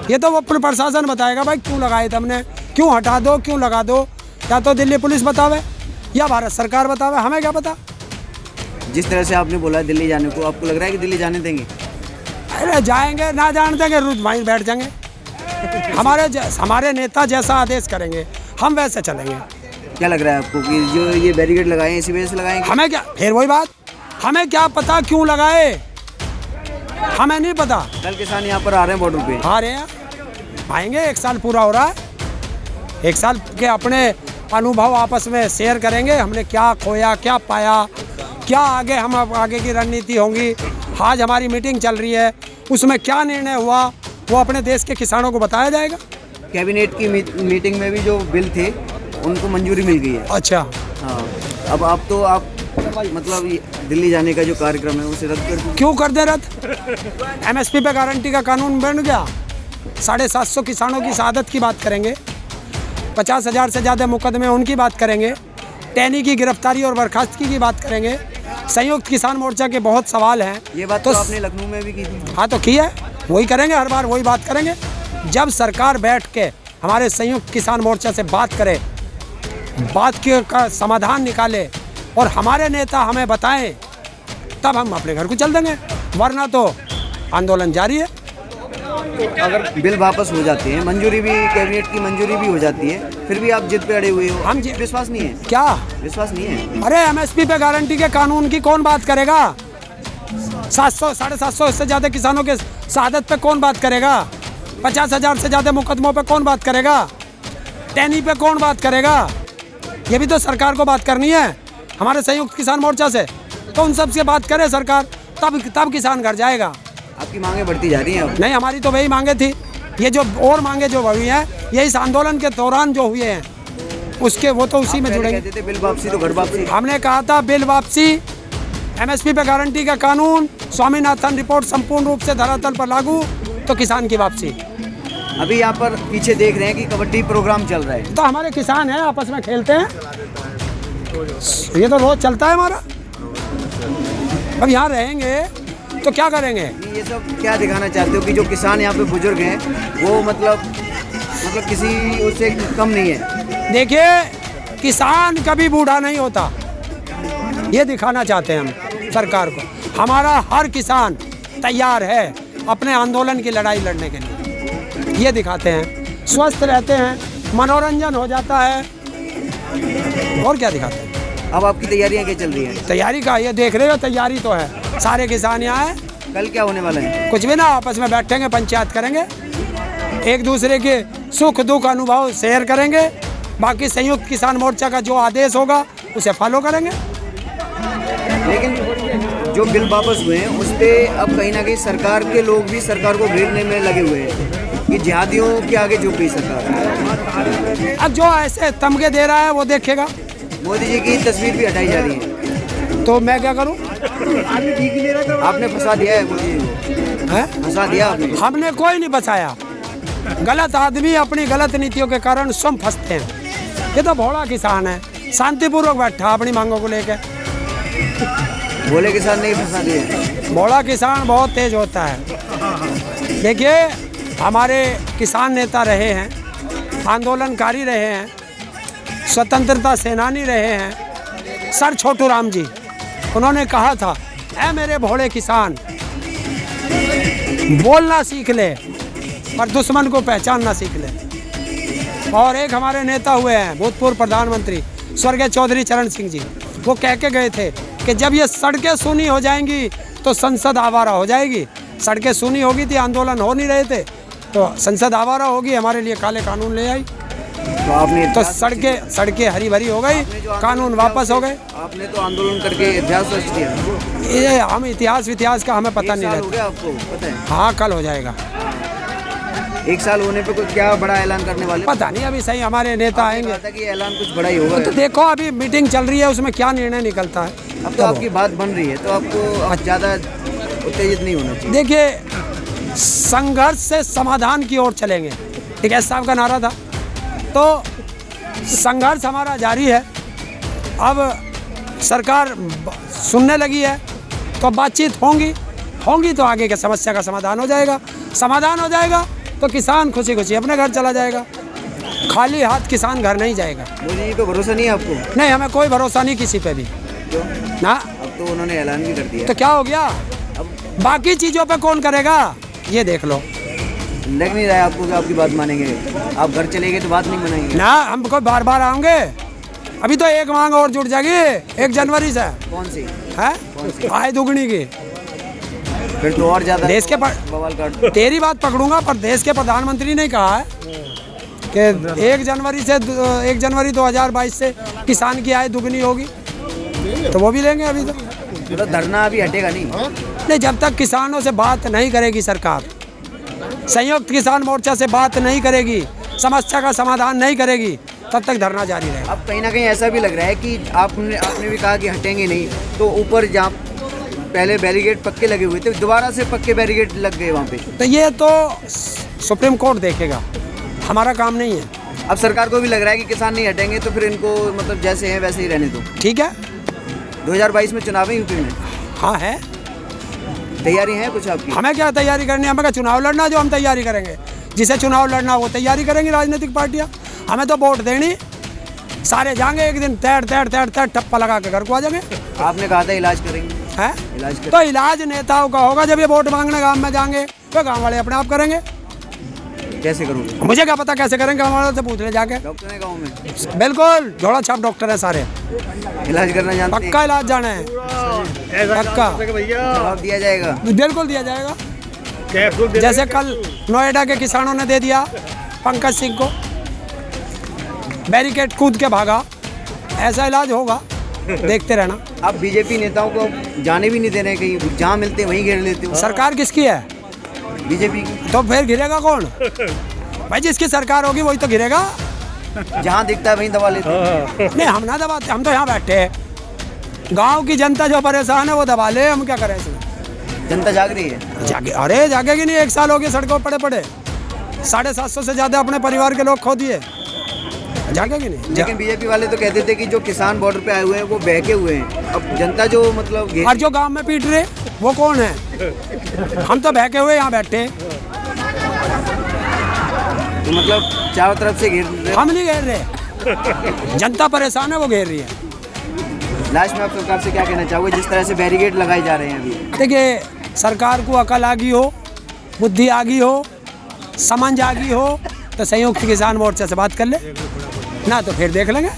ये तो वो प्रशासन बताएगा भाई क्यों लगाए थे हमने, क्यों हटा दो, क्यों लगा दो। या तो दिल्ली पुलिस बतावे या भारत सरकार बतावे, हमें क्या पता। जिस तरह से आपने बोला दिल्ली जाने को, आपको लग रहा है कि दिल्ली जाने देंगे? अरे जाएंगे ना जाने देंगे, रोज वहीं बैठ जाएंगे। हमारे नेता जैसा आदेश करेंगे हम वैसे चलेंगे। क्या लग रहा है आपको कि जो ये बैरिकेड लगाए हैं इसी वजह से लगाएंगे? हमें क्या, फिर वही बात, हमें क्या पता क्यों लगाए, हमें नहीं पता। कल किसान यहाँ पर आ रहे हैं बॉर्डर पे। आ रहे हैं, आएंगे, 1 साल पूरा हो रहा है, 1 साल के अपने अनुभव आपस में शेयर करेंगे। हमने क्या खोया, क्या पाया, क्या आगे हम आगे की रणनीति होंगी। आज हमारी मीटिंग चल रही है, उसमें क्या निर्णय हुआ वो अपने देश के किसानों को बताया जाएगा। कैबिनेट की मीटिंग में भी जो बिल थे उनको मंजूरी मिल गई है। अच्छा, हाँ, अब आप मतलब दिल्ली जाने का जो कार्यक्रम है उसे रद्द कर दीजिए। क्यों कर दे रद्द? MSP पे गारंटी का कानून बन गया, 750 किसानों की शहादत की बात करेंगे, 50,000 से ज़्यादा मुकदमे उनकी बात करेंगे, टैनी की गिरफ्तारी और बर्खास्तगी की बात करेंगे, संयुक्त किसान मोर्चा के बहुत सवाल हैं। ये बात तो आपने लखनऊ में भी की थी। हाँ तो की है, वही करेंगे, हर बार वही बात करेंगे। जब सरकार बैठ के हमारे संयुक्त किसान मोर्चा से बात करे, बात का समाधान निकाले और हमारे नेता हमें बताएं, तब हम अपने घर को चल देंगे, वरना तो आंदोलन जारी है। अगर बिल वापस हो जाते हैं, मंजूरी भी, कैबिनेट की मंजूरी भी हो जाती है, फिर भी आप जिद पे अड़े हुए हो। हम विश्वास नहीं है? क्या विश्वास नहीं है? अरे MSP पे गारंटी के कानून की कौन बात करेगा? 700 750 से ज़्यादा किसानों के शहादत पे कौन बात करेगा? 50,000 से ज़्यादा मुकदमों पे कौन बात करेगा? टैनी पे कौन बात करेगा? ये भी तो सरकार को बात करनी है हमारे संयुक्त किसान मोर्चा से, तो उन सब से बात करे सरकार, तब किसान घर जाएगा। आपकी मांगे बढ़ती जा रही हैं अब? नहीं, हमारी तो वही मांगे थी। ये जो और मांगे जो हुई हैं, ये इस आंदोलन के दौरान जो हुए हैं उसके, वो तो उसी में जुड़ेंगे। कहते थे बिल वापसी तो घर वापसी। हमने कहा था बिल वापसी, MSP पे गारंटी का कानून, स्वामीनाथन रिपोर्ट संपूर्ण रूप से धरातल पर लागू, तो किसान की वापसी। अभी यहाँ पर पीछे देख रहे हैं कि कबड्डी प्रोग्राम चल रहा है, तो हमारे किसान हैं, आपस में खेलते हैं, ये तो रोज चलता है हमारा। अब यहाँ रहेंगे तो क्या करेंगे? ये सब क्या दिखाना चाहते हो कि जो किसान यहाँ पे बुजुर्ग हैं वो मतलब किसी उससे कम नहीं है? देखिए, किसान कभी बूढ़ा नहीं होता, ये दिखाना चाहते हैं हम सरकार को। हमारा हर किसान तैयार है अपने आंदोलन की लड़ाई लड़ने के लिए, ये दिखाते हैं। स्वस्थ रहते हैं, मनोरंजन हो जाता है, और क्या दिखाते हैं। अब आपकी तैयारियां क्या चल रही हैं? तैयारी का ये देख रहे हो, तैयारी तो है, सारे किसान यहाँ हैं। कल क्या होने वाला है? कुछ भी ना, आपस में बैठेंगे, पंचायत करेंगे, एक दूसरे के सुख दुख अनुभव शेयर करेंगे, बाकी संयुक्त किसान मोर्चा का जो आदेश होगा उसे फॉलो करेंगे। लेकिन जो बिल वापस हुए हैं उस पर अब कहीं ना कहीं सरकार के लोग भी सरकार को घेरने में लगे हुए हैं कि जिहादियों के आगे झुक गई सरकार। अब जो ऐसे तमगे दे रहा है वो देखेगा। मोदी जी की तस्वीर भी हटाई जा रही है, तो मैं क्या करूं? आपने फंसा दिया है मोदी जी को, फंसा दिया आपने। हमने कोई नहीं फंसाया, गलत आदमी अपनी गलत नीतियों के कारण स्वयं फंसते हैं। ये तो भोला किसान है, शांतिपूर्वक बैठा अपनी मांगों को लेकर। भोले किसान नहीं फंसा दिए? भोला किसान बहुत तेज होता है। देखिए, हमारे किसान नेता रहे हैं, आंदोलनकारी रहे हैं, स्वतंत्रता सेनानी रहे हैं, सर छोटू राम जी, उन्होंने कहा था, ऐ मेरे भोले किसान, बोलना सीख ले और दुश्मन को पहचानना सीख ले। और एक हमारे नेता हुए हैं, भूतपूर्व प्रधानमंत्री स्वर्गीय चौधरी चरण सिंह जी, वो कह के गए थे कि जब ये सड़कें सूनी हो जाएंगी तो संसद आवारा हो जाएगी। सड़कें सूनी होगी थी, आंदोलन हो नहीं रहे थे, तो संसद आवारा होगी, हमारे लिए काले कानून ले आई, तो आपने तो सड़कें हरी भरी हो गई, कानून वापस हो गए। आपने तो आंदोलन करके इतिहास रच दिया। ये हम इतिहास का हमें पता नहीं रहता। आपको पता है? हाँ, कल हो जाएगा। 1 साल होने पे कुछ क्या बड़ा ऐलान करने वाले? पता नहीं, अभी सही हमारे नेता आएंगे कि ऐलान कुछ बड़ा ही होगा। तो देखो, अभी मीटिंग चल रही है, उसमें क्या निर्णय निकलता है। अब तो आपकी बात बन रही है, तो आपको ज़्यादा उत्तेजित नहीं होना चाहिए। देखिए, संघर्ष से समाधान की ओर चलेंगे, ठीक है, साहब का नारा था, तो संघर्ष हमारा जारी है। अब सरकार सुनने लगी है, तो बातचीत होंगी तो आगे की समस्या का समाधान हो जाएगा। तो किसान खुशी खुशी अपने घर चला जाएगा। खाली हाथ किसान घर नहीं जाएगा। मोदी जी पे भरोसा नहीं है आपको? नहीं, हमें कोई भरोसा नहीं किसी पे भी क्यों? ना। अब तो उन्होंने ऐलान भी कर दिया। तो क्या हो गया, अब बाकी चीज़ों पे कौन करेगा, ये देख लो। लग नहीं रहा है आपको कि आपकी बात मानेंगे? आप घर चले गए तो बात नहीं मानेंगे ना, हम कोई बार बार आएंगे। अभी तो एक मांग और जुड़ जाएगी 1 जनवरी से। कौन सी? है आय दुगनी की। फिर तो और ज्यादा देश के बवाल काट। तेरी बात पकड़ूंगा, पर देश के प्रधानमंत्री ने कहा है कि 1 जनवरी 2022 से किसान की आय दुगनी होगी, तो वो भी लेंगे। अभी तो धरना अभी हटेगा नहीं? नहीं, जब तक किसानों से बात नहीं करेगी सरकार, संयुक्त किसान मोर्चा से बात नहीं करेगी, समस्या का समाधान नहीं करेगी, तब तक धरना जारी रहेगा। अब कहीं ना कहीं ऐसा भी लग रहा है कि आपने भी कहा कि हटेंगे नहीं, तो ऊपर जहाँ पहले बैरिकेड पक्के लगे हुए थे, दोबारा से पक्के बैरिकेड लग गए वहाँ पे। तो ये तो सुप्रीम कोर्ट देखेगा, हमारा काम नहीं है। अब सरकार को भी लग रहा है कि किसान नहीं हटेंगे तो फिर इनको मतलब जैसे हैं वैसे ही रहने दो। ठीक है, 2022 में चुनाव है यूपी में। हाँ है। तैयारी है कुछ आपकी? हमें क्या तैयारी करनी है, हमें क्या चुनाव लड़ना जो हम तैयारी करेंगे? जिसे चुनाव लड़ना वो तैयारी करेंगी राजनीतिक पार्टियाँ। हमें तो वोट देनी, सारे जाएंगे एक दिन तैर ठप्पा लगा के घर को आ जाएंगे। आपने कहा था इलाज करेंगे, है इलाज कर... तो इलाज नेताओं का होगा। जब ये वोट मांगने गांव में जाएंगे तो गांव वाले अपने आप करेंगे। कैसे करोगे? मुझे क्या पता कैसे करेंगे, गांव वालों से पूछ ले जाके। डॉक्टर है गाँव में? बिल्कुल, झोड़ा छाप डॉक्टर है सारे, इलाज करना जानते हैं? पक्का इलाज जाने हैं, पक्का जवाब दिया जाएगा? बिल्कुल दिया जाएगा। जैसे कल नोएडा के किसानों ने दे दिया पंकज सिंह को, बैरिकेड कूद के भागा, ऐसा इलाज होगा, देखते रहना। आप बीजेपी नेताओं को जाने भी नहीं दे रहे, कहीं जहाँ मिलते वहीं घेर लेते हो। सरकार किसकी है? बीजेपी की। तो फिर घिरेगा कौन? भाई जिसकी सरकार होगी वही तो घिरेगा। जहाँ दिखता है वहीं दबा लेते हैं। नहीं, हम ना दबाते, हम तो यहाँ बैठे हैं। गांव की जनता जो परेशान है वो दबा ले, हम क्या करें इसमें? जनता जाग रही है? जागे, अरे जागेगी नहीं। 1 साल हो गया सड़कों पड़े 750 से ज़्यादा अपने परिवार के लोग खो दिए, जागेगी नहीं। लेकिन बीजेपी वाले तो कहते थे कि जो किसान बॉर्डर पे आए हुए हैं वो बहके हुए हैं। अब जनता जो मतलब और जो गांव में पीट रहे वो कौन है? हम तो बहके हुए यहाँ बैठे, तो मतलब चारों तरफ से घेर रहे। हम नहीं घेर रहे, जनता परेशान है वो घेर रही है। लास्ट में आप सरकार से क्या कहना चाहोगे जिस तरह से बैरिकेड लगाए जा रहे हैं अभी? देखिए, सरकार को अकल आ गई हो, बुद्धि आ गई हो, समझ आ गई हो, तो संयुक्त किसान मोर्चा से बात कर ले, ना तो फिर देख लेंगे।